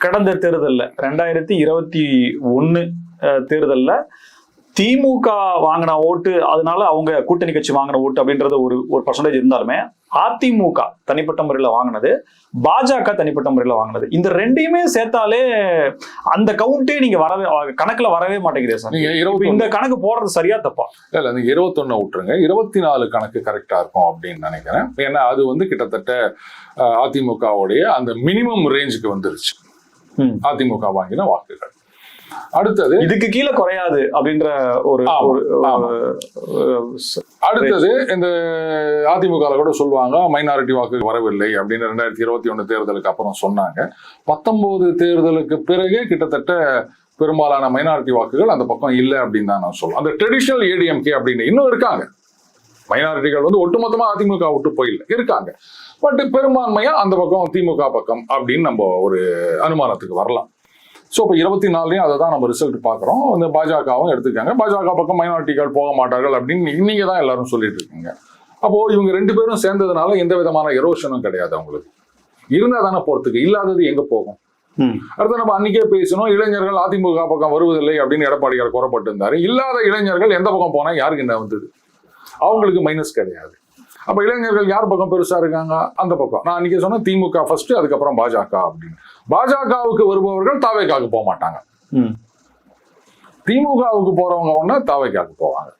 கடந்த தேர்தலில் 2021 தேர்தலில் திமுக வாங்கின ஓட்டு, அதனால அவங்க கூட்டணி கட்சி வாங்கின ஓட்டு அப்படின்றது ஒரு பர்சன்டேஜ் இருந்தாலுமே, அதிமுக தனிப்பட்ட முறையில் வாங்கினது, பாஜக தனிப்பட்ட முறையில் வாங்கினது, இந்த ரெண்டையுமே சேர்த்தாலே அந்த கவுண்டே நீங்க கணக்குல வரவே மாட்டேங்குது சார். இந்த கணக்கு போடுறது சரியா தப்பா? இல்ல, நீங்க 21 விட்டுருங்க, 24 கணக்கு கரெக்டா இருக்கும் அப்படின்னு நினைக்கிறேன். ஏன்னா அது கிட்டத்தட்ட அதிமுகவுடைய அந்த மினிமம் ரேஞ்சுக்கு வந்துருச்சு அதிமுக வாங்கின வாக்குகள். அடுத்தது இதுக்கு கீழே குறையாது அப்படின்ற அடுத்தது இந்த அதிமுக கூட சொல்லுவாங்க மைனாரிட்டி வாக்கு வரவில்லை அப்படின்னு 2021 தேர்தலுக்கு அப்புறம் சொன்னாங்க. 19 தேர்தலுக்கு பிறகு கிட்டத்தட்ட பெரும்பாலான மைனாரிட்டி வாக்குகள் அந்த பக்கம் இல்லை அப்படின்னு தான் நான் சொல்லுவேன். அந்த ட்ரெடிஷனல் ஏடிஎம்கே அப்படின்னு இன்னும் இருக்காங்க, மைனாரிட்டிகள் ஒட்டுமொத்தமா அதிமுக விட்டு போயில்லை, இருக்காங்க. பட் பெரும்பான்மையா அந்த பக்கம் திமுக பக்கம் அப்படின்னு நம்ம ஒரு அனுமானத்துக்கு வரலாம். ஸோ இப்போ 24 அதை தான் நம்ம ரிசல்ட் பார்க்குறோம். இந்த பாஜகவும் எடுத்துக்காங்க, பாஜக பக்கம் மைனாரிட்டிகள் போக மாட்டார்கள் அப்படின்னு நீங்க தான் எல்லாரும் சொல்லிட்டு இருக்கீங்க. அப்போ இவங்க 2 பேரும் சேர்ந்ததுனால எந்த விதமான எரோஷனும் கிடையாது. அவங்களுக்கு இருந்தா தானே போறதுக்கு, இல்லாதது எங்க போகும்? அடுத்து நம்ம அன்னைக்கே பேசணும், இளைஞர்கள் அதிமுக பக்கம் வருவதில்லை அப்படின்னு எடப்பாடியார் கூறப்பட்டு இருந்தாரு. இல்லாத இளைஞர்கள் எந்த பக்கம் போனா யாருக்கு என்ன வந்தது? அவங்களுக்கு மைனஸ் கிடையாது. அப்ப இளைஞர்கள் யார் பக்கம் பெருசா இருக்காங்க? அந்த பக்கம். நான் அன்னைக்கு சொன்ன திமுக ஃபர்ஸ்ட், அதுக்கப்புறம் பாஜக அப்படின்னு. பாஜகவுக்கு வருபவர்கள் தாவேக்காவுக்கு போக மாட்டாங்க, திமுகவுக்கு போறவங்க தாவேக்காவுக்கு போவாங்க.